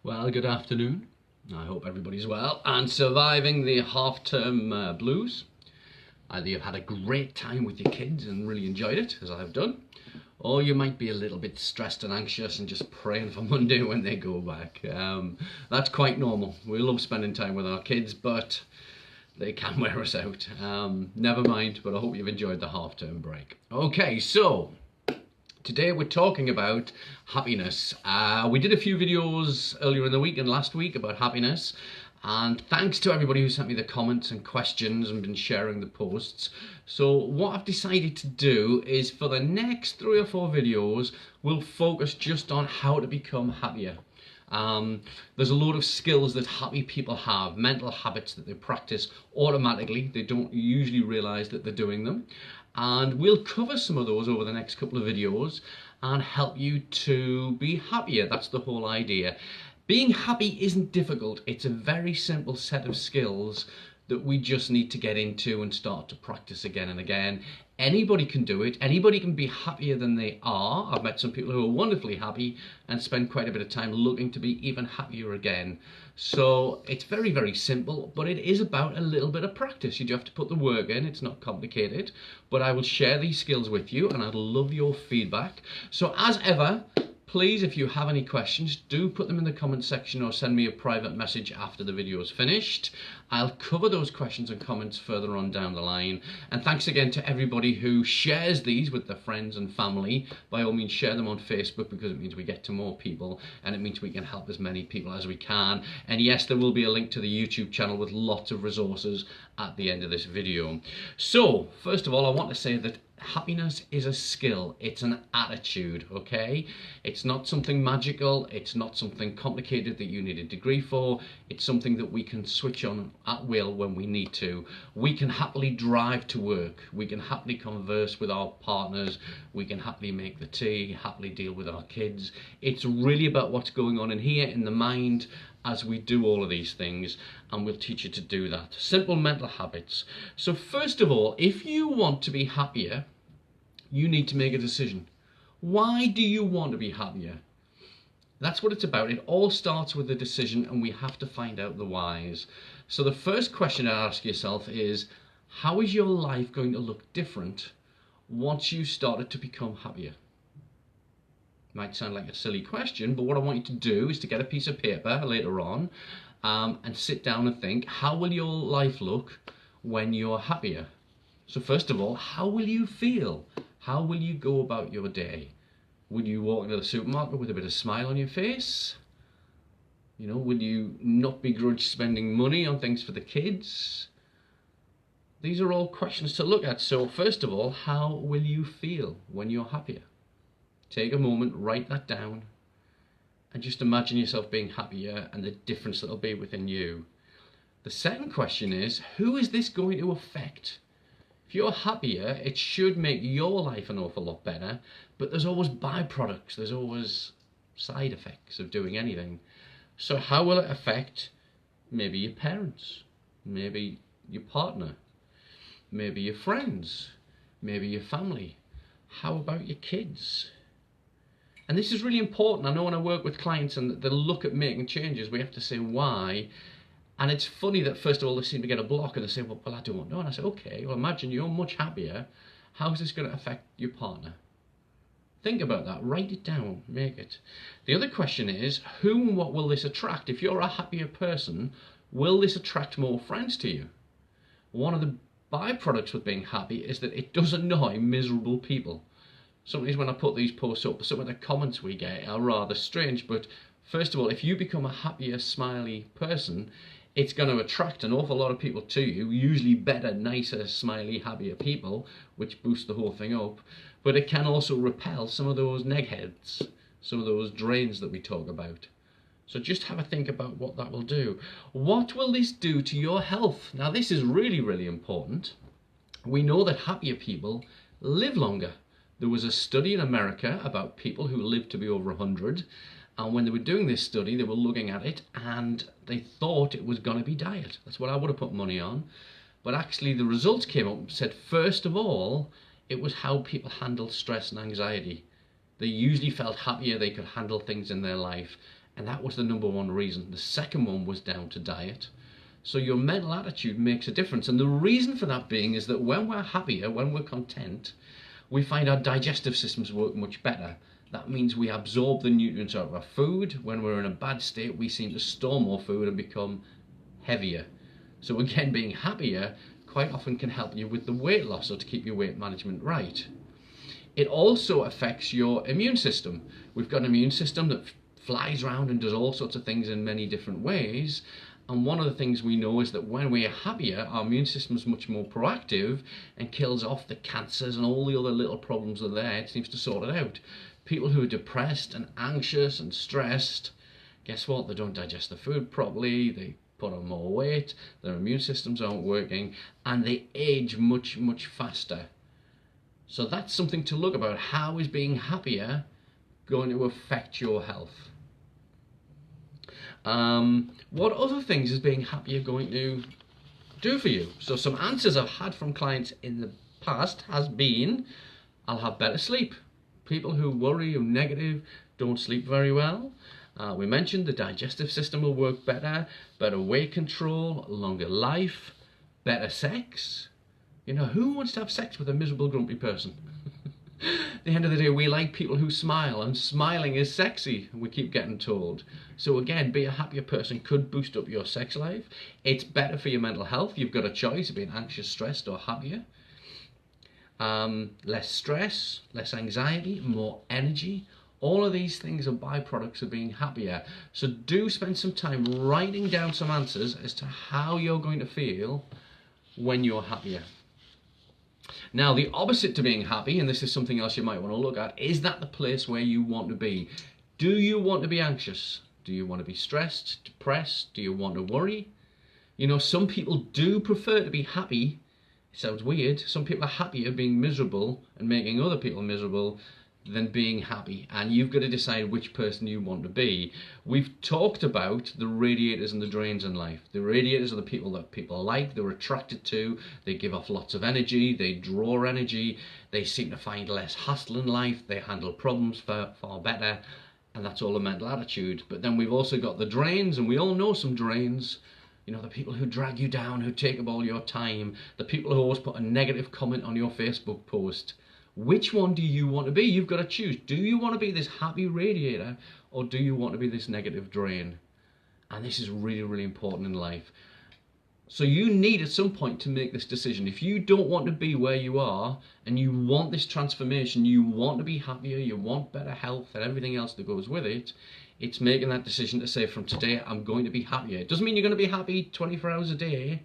Well, good afternoon. I hope everybody's well and surviving the half-term blues. Either you've had a great time with your kids and really enjoyed it, as I've done, or you might be a little bit stressed and anxious and just praying for Monday when they go back. That's quite normal. We love spending time with our kids, but they can wear us out. Never mind, but I hope you've enjoyed the half-term break. Okay, so today we're talking about happiness. We did a few videos earlier in the week and last week about happiness, and thanks to everybody who sent me the comments and questions and been sharing the posts. So what I've decided to do is for the next 3 or 4 videos we'll focus just on how to become happier. There's a load of skills that happy people have, mental habits that they practice automatically. They don't usually realize that they're doing them, and we'll cover some of those over the next couple of videos and help you to be happier. That's the whole idea. Being happy isn't difficult. It's a very simple set of skills that we just need to get into and start to practice again and again. Anybody can do it. Anybody can be happier than they are. I've met some people who are wonderfully happy and spend quite a bit of time looking to be even happier again. So it's very, very simple, but it is about a little bit of practice. You do have to put the work in. It's not complicated, but I will share these skills with you and I'd love your feedback. So as ever, please, if you have any questions, do put them in the comment section or send me a private message after the video is finished. I'll cover those questions and comments further on down the line. And thanks again to everybody who shares these with their friends and family. By all means, share them on Facebook, because it means we get to more people and it means we can help as many people as we can. And yes, there will be a link to the YouTube channel with lots of resources at the end of this video. So, first of all, I want to say that happiness is a skill. It's an attitude, okay? It's not something magical. It's not something complicated that you need a degree for. It's something that we can switch on at will when we need to. We can happily drive to work. We can happily converse with our partners. We can happily make the tea, happily deal with our kids. It's really about what's going on in here in the mind as we do all of these things, and we'll teach you to do that. Simple mental habits. So first of all, if you want to be happier, you need to make a decision. Why do you want to be happier? That's what it's about. It all starts with a decision, and we have to find out the whys. So the first question to ask yourself is, how is your life going to look different once you started to become happier? Might sound like a silly question, but what I want you to do is to get a piece of paper later on and sit down and think, how will your life look when you're happier? So first of all, how will you feel? How will you go about your day? Will you walk into the supermarket with a bit of smile on your face? You know, will you not begrudge spending money on things for the kids? These are all questions to look at. So first of all, how will you feel when you're happier? Take a moment, write that down, and just imagine yourself being happier and the difference that'll be within you. The second question is, who is this going to affect? If you're happier, it should make your life an awful lot better, but there's always byproducts, there's always side effects of doing anything. So how will it affect maybe your parents, maybe your partner, maybe your friends, maybe your family? How about your kids? And this is really important. I know when I work with clients and they look at making changes, we have to say why. And it's funny that first of all they seem to get a block and they say, well, I don't know. And I say, okay, well, imagine you're much happier. How is this going to affect your partner? Think about that. Write it down. Make it. The other question is, who and what will this attract? If you're a happier person, will this attract more friends to you? One of the byproducts with being happy is that it does annoy miserable people. Sometimes when I put these posts up, some of the comments we get are rather strange, but first of all, if you become a happier, smiley person, it's going to attract an awful lot of people to you, usually better, nicer, smiley, happier people, which boosts the whole thing up. But it can also repel some of those neckheads, some of those drains that we talk about. So just have a think about what that will do. What will this do to your health? Now, this is really, really important. We know that happier people live longer. There was a study in America about people who lived to be over 100, and when they were doing this study, they were looking at it and they thought it was going to be diet. That's what I would have put money on. But actually the results came up and said, first of all, it was how people handled stress and anxiety. They usually felt happier, they could handle things in their life. And that was the number one reason. The second one was down to diet. So your mental attitude makes a difference. And the reason for that being is that when we're happier, when we're content, we find our digestive systems work much better. That means we absorb the nutrients out of our food. When we're in a bad state, we seem to store more food and become heavier. So again, being happier quite often can help you with the weight loss or to keep your weight management right. It also affects your immune system. We've got an immune system that flies around and does all sorts of things in many different ways. And one of the things we know is that when we are happier, our immune system is much more proactive and kills off the cancers and all the other little problems that are there. It seems to sort it out. People who are depressed and anxious and stressed, guess what? They don't digest the food properly, they put on more weight, their immune systems aren't working, and they age much, much faster. So that's something to look about. How is being happier going to affect your health? What other things is being happier going to do for you? So some answers I've had from clients in the past has been, I'll have better sleep. People who worry or negative don't sleep very well. We mentioned the digestive system will work better, better weight control, longer life, better sex. You know, who wants to have sex with a miserable, grumpy person? At the end of the day, we like people who smile, and smiling is sexy, we keep getting told. So again, be a happier person could boost up your sex life. It's better for your mental health. You've got a choice of being anxious, stressed, or happier. Less stress, less anxiety, more energy. All of these things are byproducts of being happier. So do spend some time writing down some answers as to how you're going to feel when you're happier. Now, the opposite to being happy, and this is something else you might want to look at, is that the place where you want to be? Do you want to be anxious? Do you want to be stressed, depressed? Do you want to worry? You know, some people do prefer to be happy. It sounds weird. Some people are happier being miserable and making other people miserable than being happy, and you've got to decide which person you want to be. We've talked about the radiators and the drains in life. The radiators are the people that people like, they're attracted to, they give off lots of energy, they draw energy, they seem to find less hassle in life, they handle problems far better, and that's all a mental attitude. But then we've also got the drains, and we all know some drains. You know, the people who drag you down, who take up all your time, the people who always put a negative comment on your Facebook post. Which one do you want to be? You've got to choose. Do you want to be this happy radiator, or do you want to be this negative drain? And this is really, really important in life. So you need at some point to make this decision. If you don't want to be where you are, and you want this transformation, you want to be happier, you want better health and everything else that goes with it, it's making that decision to say, from today, I'm going to be happier. It doesn't mean you're going to be happy 24 hours a day,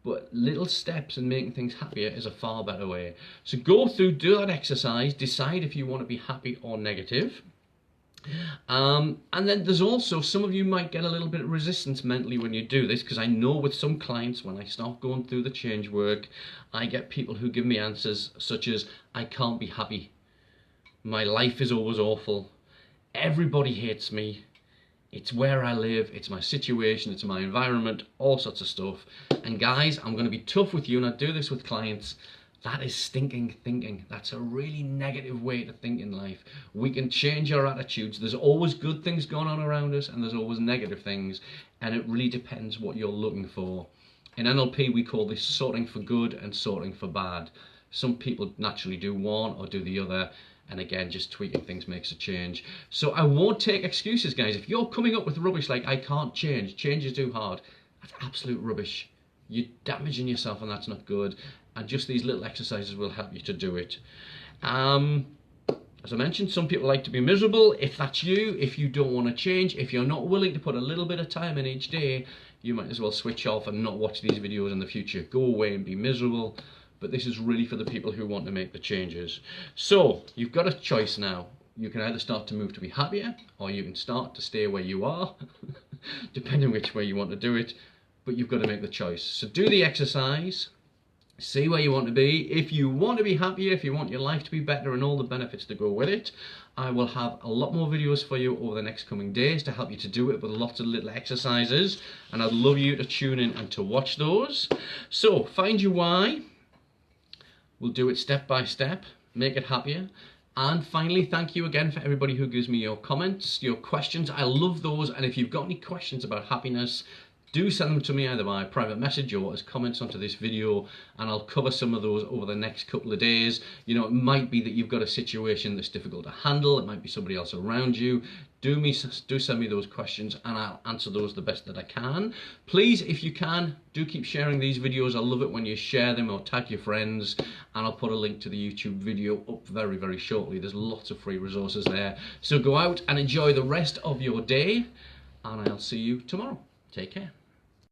but little steps in making things happier is a far better way. So go through, do that exercise, decide if you want to be happy or negative. And then there's also, some of you might get a little bit of resistance mentally when you do this, because I know with some clients, when I start going through the change work, I get people who give me answers such as, I can't be happy. My life is always awful. Everybody hates me. It's where I live, it's my situation, it's my environment, all sorts of stuff. And guys, I'm going to be tough with you, and I do this with clients. That is stinking thinking. That's a really negative way to think in life. We can change our attitudes. There's always good things going on around us, and there's always negative things. And it really depends what you're looking for. In NLP, we call this sorting for good and sorting for bad. Some people naturally do one or do the other. And again, just tweaking things makes a change. So I won't take excuses, guys. If you're coming up with rubbish like, I can't change is too hard, that's absolute rubbish. You're damaging yourself, and that's not good. And just these little exercises will help you to do it. As I mentioned, some people like to be miserable. If that's you, if you don't want to change, if you're not willing to put a little bit of time in each day, you might as well switch off and not watch these videos in the future. Go away and be miserable. But this is really for the people who want to make the changes. So you've got a choice now. You can either start to move to be happier, or you can start to stay where you are, depending which way you want to do it. But you've got to make the choice. So do the exercise, see where you want to be. If you want to be happier, if you want your life to be better and all the benefits to go with it, I will have a lot more videos for you over the next coming days to help you to do it with lots of little exercises. And I'd love you to tune in and to watch those. So find your why. We'll do it step by step, make it happier. And finally, thank you again for everybody who gives me your comments, your questions. I love those. And if you've got any questions about happiness, do send them to me either by private message or as comments onto this video, and I'll cover some of those over the next couple of days. You know, it might be that you've got a situation that's difficult to handle. It might be somebody else around you. Do send me those questions and I'll answer those the best that I can. Please, if you can, do keep sharing these videos. I love it when you share them or tag your friends, and I'll put a link to the YouTube video up very, very shortly. There's lots of free resources there. So go out and enjoy the rest of your day, and I'll see you tomorrow. Take care.